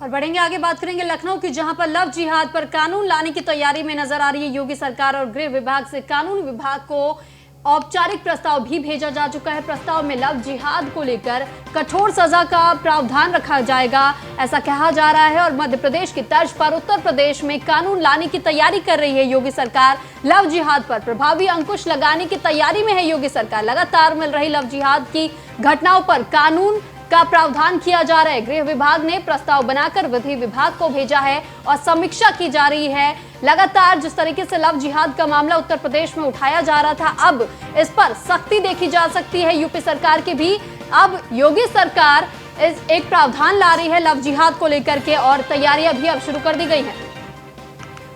और बढ़ेंगे आगे, बात करेंगे लखनऊ की, जहां पर लव जिहाद पर कानून लाने की तैयारी में नजर आ रही है योगी सरकार। और गृह विभाग से कानून विभाग को औपचारिक प्रस्ताव भी भेजा जा चुका है। प्रस्ताव में लव जिहाद को लेकर कठोर सजा का प्रावधान रखा जाएगा, ऐसा कहा जा रहा है। और मध्य प्रदेश की तर्ज पर उत्तर प्रदेश में कानून लाने की तैयारी कर रही है योगी सरकार। लव जिहाद पर प्रभावी अंकुश लगाने की तैयारी में है योगी सरकार। लगातार मिल रही लव जिहाद की घटनाओं पर कानून का प्रावधान किया जा रहा है। गृह विभाग ने प्रस्ताव बनाकर विधि विभाग को भेजा है और समीक्षा की जा रही है। लगातार जिस तरीके से लव जिहाद का मामला उत्तर प्रदेश में उठाया जा रहा था, अब इस पर सख्ती देखी जा सकती है यूपी सरकार की भी। अब योगी सरकार एक प्रावधान ला रही है लव जिहाद को लेकर के, और तैयारियां भी अब शुरू कर दी गई हैं।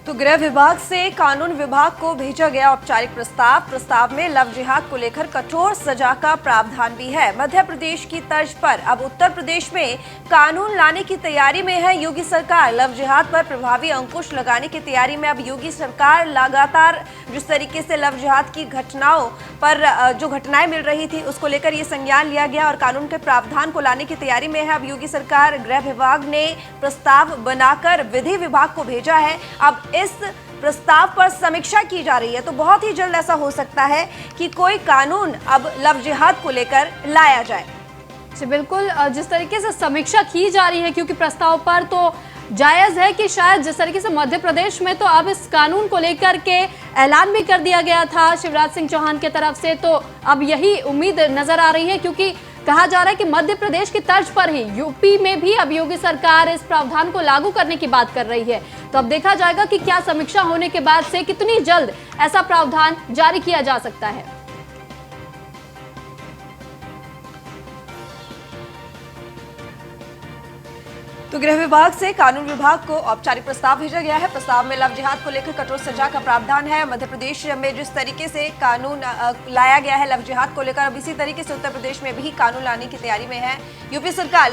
तो गृह विभाग से कानून विभाग को भेजा गया औपचारिक प्रस्ताव में लव जिहाद को लेकर कठोर सजा का प्रावधान भी है। मध्य प्रदेश की तर्ज पर अब उत्तर प्रदेश में कानून लाने की तैयारी में है योगी सरकार। लव जिहाद पर प्रभावी अंकुश लगाने की तैयारी में अब योगी सरकार लगातार जिस तरीके से लव जिहाद की घटनाओं पर जो घटनाएं मिल रही थी उसको लेकर ये संज्ञान लिया गया और कानून के प्रावधान को लाने की तैयारी में है अब योगी सरकार। गृह विभाग ने प्रस्ताव बनाकर विधि विभाग को भेजा है। अब इस प्रस्ताव पर समीक्षा की जा रही है, तो बहुत ही जल्द ऐसा हो सकता है कि कोई कानून अब लव जिहाद को लेकर लाया जाए। जी बिल्कुल, जिस तरीके से समीक्षा की जा रही है, क्योंकि प्रस्ताव पर तो जायज है कि शायद जिस तरीके से मध्य प्रदेश में तो अब इस कानून को लेकर के ऐलान भी कर दिया गया था शिवराज सिंह चौहान की तरफ से, तो अब यही उम्मीद नजर आ रही है, क्योंकि कहा जा रहा है कि मध्य प्रदेश की तर्ज पर ही यूपी में भी अब योगी सरकार इस प्रावधान को लागू करने की बात कर रही है। तो अब देखा जाएगा कि क्या समीक्षा होने के बाद से कितनी जल्द ऐसा प्रावधान जारी किया जा सकता है। तो गृह विभाग से कानून विभाग को औपचारिक प्रस्ताव भेजा गया है। प्रस्ताव में लव जिहाद को लेकर कठोर सजा का प्रावधान है। मध्य प्रदेश में जिस तरीके से कानून लाया गया है लव जिहाद को लेकर, अब इसी तरीके से उत्तर प्रदेश में भी कानून लाने की तैयारी में है यूपी सरकार।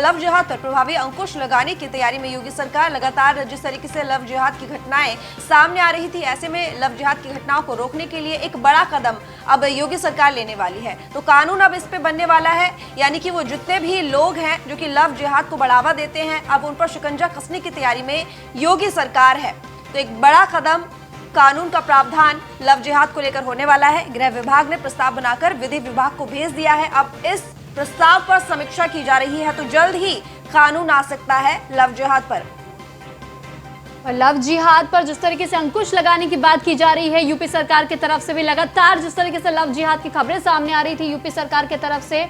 लव जिहाद पर प्रभावी अंकुश लगाने की तैयारी में योगी सरकार। लगातार जिस तरीके से लव जिहाद की घटनाएं सामने आ रही थी, ऐसे में लव जिहाद की घटनाओं को रोकने के लिए एक बड़ा कदम अब योगी सरकार लेने वाली है। तो कानून अब इस पे बनने वाला है, यानी कि वो जितने भी लोग हैं जो कि लव जिहाद को बढ़ावा देते हैं, अब उन पर शिकंजा कसने की तैयारी में योगी सरकार है। तो एक बड़ा कदम कानून का प्रावधान लव जिहाद को लेकर होने वाला है। गृह विभाग ने प्रस्ताव बनाकर विधि विभाग को भेज दिया है। अब इस प्रस्ताव पर समीक्षा की जा रही है, तो जल्द ही कानून आ सकता है लव जिहाद पर। लव जिहाद पर जिस तरीके से अंकुश लगाने की बात की जा रही है यूपी सरकार की तरफ से भी, लगातार जिस तरीके से लव जिहाद की खबरें सामने आ रही थी यूपी सरकार की तरफ से,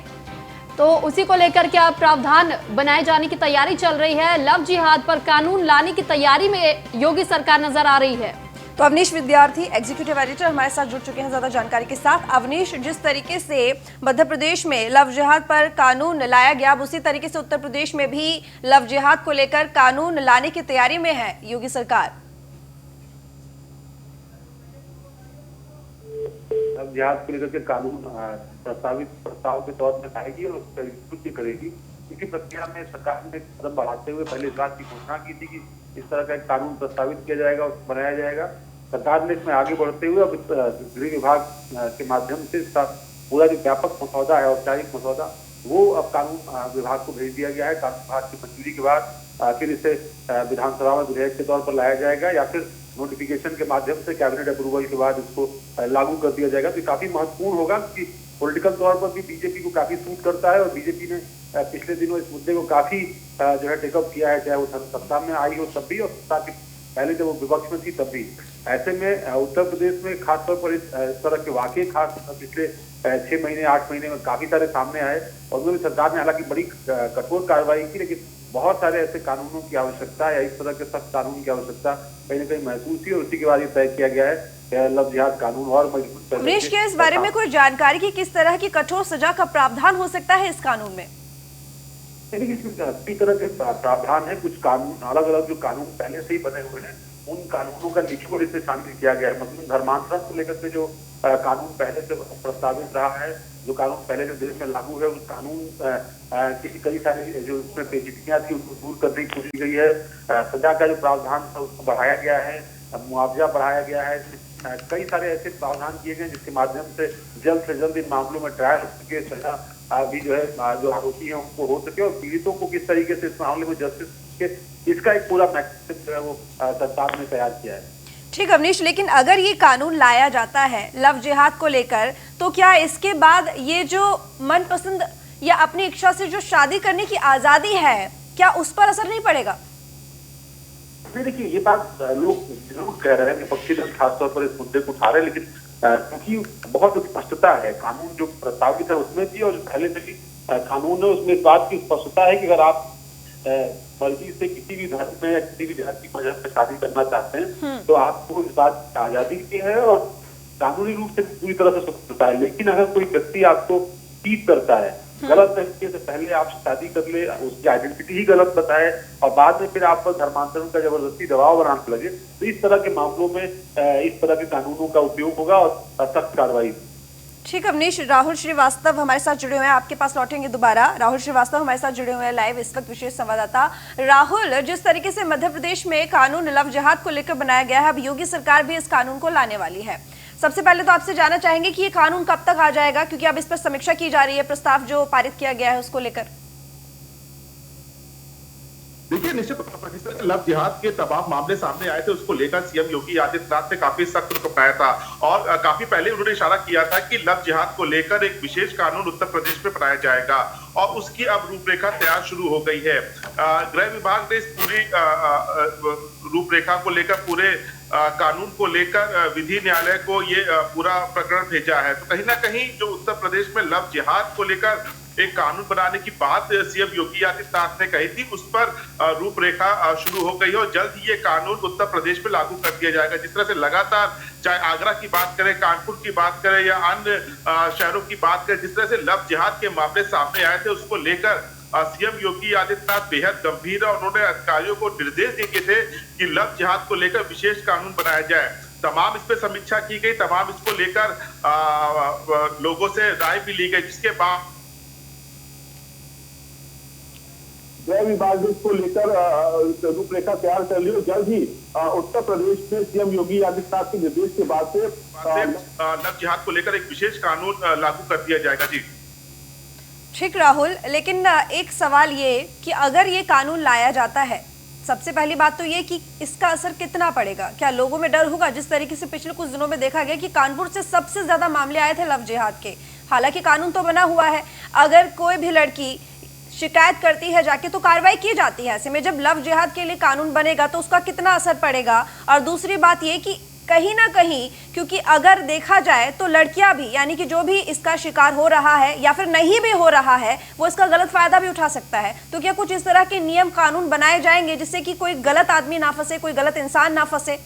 तो उसी को लेकर के अब प्रावधान बनाए जाने की तैयारी चल रही है। लव जिहाद पर कानून लाने की तैयारी में योगी सरकार नजर आ रही है। तो अवनीश विद्यार्थी एग्जीक्यूटिव एडिटर हमारे साथ जुड़ चुके हैं ज्यादा जानकारी के साथ। अवनीश, जिस तरीके से मध्य प्रदेश में लव जिहाद पर कानून लाया गया, अब उसी तरीके से उत्तर प्रदेश में भी लव जिहाद को लेकर कानून लाने की तैयारी में है योगी सरकार। लव जिहाद को लेकर के कानून प्रस्ताव के तौर पर लाएगी और उसका एग्जीक्यूट करेगी। इसी प्रक्रिया में सरकार ने कदम बढ़ाते हुए पहले इस बात की घोषणा की थी कि इस तरह का एक कानून प्रस्तावित किया जाएगा और बनाया जाएगा। सरकार ने इसमें आगे बढ़ते हुए अब गृह विभाग के माध्यम से इसका पूरा जो व्यापक मसौदा है, औपचारिक मसौदा, वो अब कानून विभाग को भेज दिया गया है। कानून विभाग की मंजूरी के बाद फिर इसे विधानसभा में विधेयक के तौर पर लाया जाएगा या फिर नोटिफिकेशन के माध्यम से कैबिनेट अप्रूवल के बाद इसको लागू कर दिया जाएगा। तो काफी महत्वपूर्ण होगा कि पॉलिटिकल तौर पर भी बीजेपी को काफी सूट करता है और बीजेपी ने पिछले दिनों इस मुद्दे को काफी जो है टेकअप किया है, चाहे वो सत्ता में आई हो तब भी और सत्ता के पहले जब वो विपक्ष में थी तब भी। ऐसे में उत्तर प्रदेश में खासतौर पर इस तरह के वाकये खास पिछले 6 महीने 8 महीने में काफी सारे सामने आए और उनमें भी सरकार ने हालांकि बड़ी कठोर कार्रवाई की, लेकिन बहुत सारे ऐसे कानूनों की आवश्यकता या इस तरह के सख्त कानून की आवश्यकता कहीं न कहीं महसूस हुई और उसी के बाद ये तय किया गया है लव जिहाद कानून और मजबूत करने के इस बारे में कोई जानकारी की किस तरह की कठोर सजा का प्रावधान हो सकता है इस कानून में? कई तरह के प्रावधान है। कुछ कानून अलग अलग जो कानून पहले से ही बने हुए हैं उन कानूनों का निचोड़ इससे शामिल किया गया है। मतलब धर्मांतरण को लेकर के जो कानून पहले से प्रस्तावित रहा है, जो कानून पहले जो देश में लागू है, उस कानून की कई सारी जो उसमें पेचीदगियां थी उसको दूर करने की कोशिश गई है। सजा का जो प्रावधान था उसको बढ़ाया गया है, मुआवजा बढ़ाया गया है। कई सारे ऐसे प्रावधान किए गए जिसके माध्यम से जल्द इन मामलों में ट्रायल हो सके, सजा भी जो है जो आरोपी है उनको हो सके और पीड़ितों को किस तरीके से इस मामले में जस्टिस इसका एक पूरा मैकेनिज्म जो है वो सरकार ने तैयार किया है। ठीक अवनीश, लेकिन अगर ये कानून लाया जाता है लव जिहाद को लेकर, तो क्या इसके बाद ये जो मनपसंद या अपनी इच्छा से जो शादी करने की आजादी है, क्या उस पर असर नहीं पड़ेगा? देखिए, ये बात लोग जरूर कह रहे हैं, विपक्षी दल खासतौर पर इस मुद्दे को उठा रहे हैं, लेकिन क्योंकि बहुत स्पष्टता है कानून जो प्रस्तावित है उसमें भी, और जो पहले से भी कानून है उसमें इस बात की स्पष्टता है कि अगर आप मर्जी से किसी भी धर्म में या किसी भी जाति की मजहब में शादी करना चाहते हैं तो आपको इस बात की आजादी की है और कानूनी रूप से पूरी तरह से स्वतंत्रता है। लेकिन अगर कोई व्यक्ति आपको चीट करता है, गलत तरीके से पहले आपसे शादी कर ले, उसकी आइडेंटिटी ही गलत बताए और बाद में फिर आप पर धर्मांतरण का जबरदस्ती दबाव बनाने लगे, तो इस तरह के मामलों में इस तरह के कानूनों का उपयोग होगा और सख्त कार्रवाई। ठीक अवनीश, राहुल श्रीवास्तव हमारे साथ जुड़े हुए हैं, आपके पास लौटेंगे दोबारा। राहुल श्रीवास्तव हमारे साथ जुड़े हुए हैं लाइव इस वक्त, विशेष संवाददाता। राहुल, जिस तरीके से मध्य प्रदेश में कानून लव जिहाद को लेकर बनाया गया है, अब योगी सरकार भी इस कानून को लाने वाली है। सबसे पहले तो आपसे जानना चाहेंगे कि ये कानून कब तक आ जाएगा, क्योंकि अब इस पर समीक्षा की जा रही है, प्रस्ताव जो पारित किया गया है उसको लेकर। देखिए, निश्चित तौर पर जिस तरह से लव जिहाद के तमाम मामले सामने आए थे उसको लेकर सीएम योगी आदित्यनाथ ने काफी सख्त रुख अपनाया था और काफी पहले उन्होंने इशारा किया था कि लव जिहाद को लेकर एक विशेष कानून उत्तर प्रदेश में बनाया जाएगा और उसकी अब रूपरेखा तैयार शुरू हो गई है। गृह विभाग ने इस पूरी रूपरेखा को लेकर, पूरे कानून को लेकर विधि न्यायालय को ये पूरा प्रकरण भेजा है। तो कहीं ना कहीं जो उत्तर प्रदेश में लव जिहाद को लेकर एक कानून बनाने की बात सीएम योगी आदित्यनाथ ने कही थी, उस पर रूपरेखा शुरू हो गई है और जल्द ही ये कानून उत्तर प्रदेश में लागू कर दिया जाएगा। जिस तरह से लगातार, चाहे आगरा की बात करें, कानपुर की बात करें या अन्य शहरों की बात करें, जिस तरह से लव जिहाद के मामले सामने आए थे उसको लेकर सीएम योगी आदित्यनाथ बेहद गंभीर और उन्होंने अधिकारियों को निर्देश दिए थे कि लव जिहाद को लेकर विशेष कानून बनाया जाए। तमाम इस पे समीक्षा की गई, तमाम इसको लेकर लोगों से राय भी ली गई, जिसके बाद गृह विभाग ने इसको लेकर रूपरेखा तैयार कर ली और जल्द ही उत्तर प्रदेश में सीएम योगी आदित्यनाथ के निर्देश के बाद से लव जिहाद को लेकर एक विशेष कानून लागू कर दिया जाएगा। जी ठीक राहुल, लेकिन एक सवाल ये कि अगर ये कानून लाया जाता है, सबसे पहली बात तो ये कि इसका असर कितना पड़ेगा, क्या लोगों में डर होगा? जिस तरीके से पिछले कुछ दिनों में देखा गया कि कानपुर से सबसे ज्यादा मामले आए थे लव जिहाद के। हालांकि कानून तो बना हुआ है, अगर कोई भी लड़की शिकायत करती है जाके तो कार्रवाई की जाती है। ऐसे में जब लव जिहाद के लिए कानून बनेगा तो उसका कितना असर पड़ेगा? और दूसरी बात ये कि कहीं ना कहीं, क्योंकि अगर देखा जाए तो लड़कियां भी, यानी कि जो भी इसका शिकार हो रहा है या फिर नहीं भी हो रहा है, वो इसका गलत फायदा भी उठा सकता है। तो क्या कुछ इस तरह के नियम कानून बनाए जाएंगे जिससे कि कोई गलत आदमी ना फंसे, कोई गलत इंसान ना फंसे?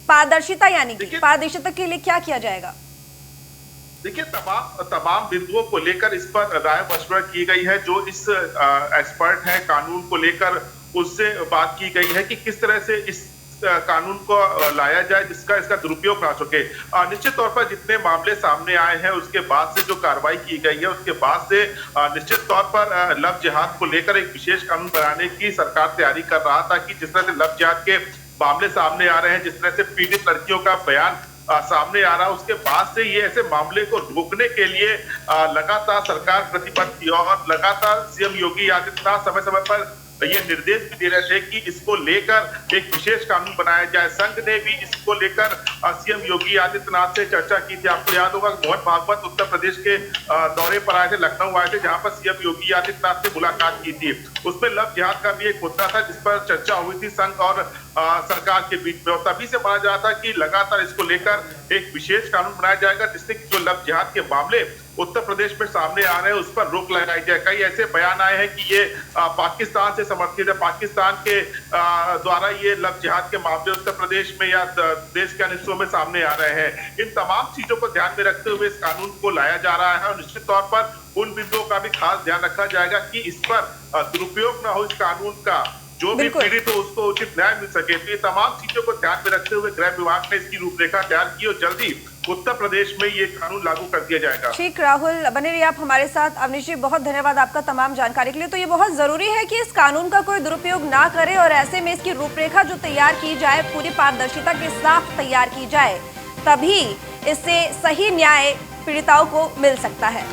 पारदर्शिता, यानी कि पारदर्शिता के लिए क्या किया जाएगा? देखिए, तमाम बिंदुओं को लेकर इस पर राय मशवरा की गई है। जो इस एक्सपर्ट है कानून को लेकर, उससे बात की गई है कि किस तरह से इस कानून को लाया जाए जिसका इसका दुरुपयोग ना सके। निश्चित तौर पर जितने मामले सामने आए हैं उसके बाद से जो कार्रवाई की गई है, उसके बाद से निश्चित तौर पर लव जिहाद को लेकर एक विशेष कानून बनाने की सरकार तैयारी कर रहा था कि जिस तरह से लव जिहाद के मामले सामने आ रहे हैं, जिस तरह से पीड़ित लड़कियों का बयान सामने आ रहा है, उसके बाद से ये ऐसे मामले को रोकने के लिए लगातार सरकार प्रतिबद्ध थी और लगातार सीएम योगी आदित्यनाथ समय समय पर ये निर्देश भी दे रहे थे कि इसको लेकर एक विशेष कानून बनाया जाए। संघ ने भी इसको लेकर सीएम योगी आदित्यनाथ से चर्चा की थी। आपको याद होगा मोहन भागवत उत्तर प्रदेश के दौरे पर आए थे, लखनऊ आए थे, जहां पर सीएम योगी आदित्यनाथ से मुलाकात की थी। उसमें लव जिहाद का भी एक मुद्दा था जिस पर चर्चा हुई थी संघ और सरकार के बीच में, और तभी से माना जा रहा था कि लगातार इसको लेकर एक विशेष कानून बनाया जाएगा जिससे जो लव जिहाद के मामले उत्तर प्रदेश में सामने आ रहे हैं उस पर रोक लगाई जाए। कई ऐसे बयान आए हैं कि ये पाकिस्तान से समर्थित है, पाकिस्तान के द्वारा ये लव जिहाद के मामले उत्तर प्रदेश में या देश के अन्य हिस्सों में सामने आ रहे हैं। इन तमाम चीजों को ध्यान में रखते हुए इस कानून को लाया जा रहा है और निश्चित तौर पर उन बिंदुओं का भी खास ध्यान रखा जाएगा कि इस पर दुरुपयोग न हो इस कानून का, जो भी पीड़ित हो उसको उचित न्याय मिल सके। तो ये तमाम चीजों को ध्यान में रखते हुए गृह विभाग ने इसकी रूपरेखा तैयार की और जल्दी उत्तर प्रदेश में ये कानून लागू कर दिया जाएगा। ठीक राहुल, बने रहिए आप हमारे साथ। अवनीश जी, बहुत धन्यवाद आपका तमाम जानकारी के लिए। तो ये बहुत जरूरी है कि इस कानून का कोई दुरुपयोग ना करे और ऐसे में इसकी रूपरेखा जो तैयार की जाए पूरी पारदर्शिता के साथ तैयार की जाए, तभी इससे सही न्याय पीड़िताओं को मिल सकता है।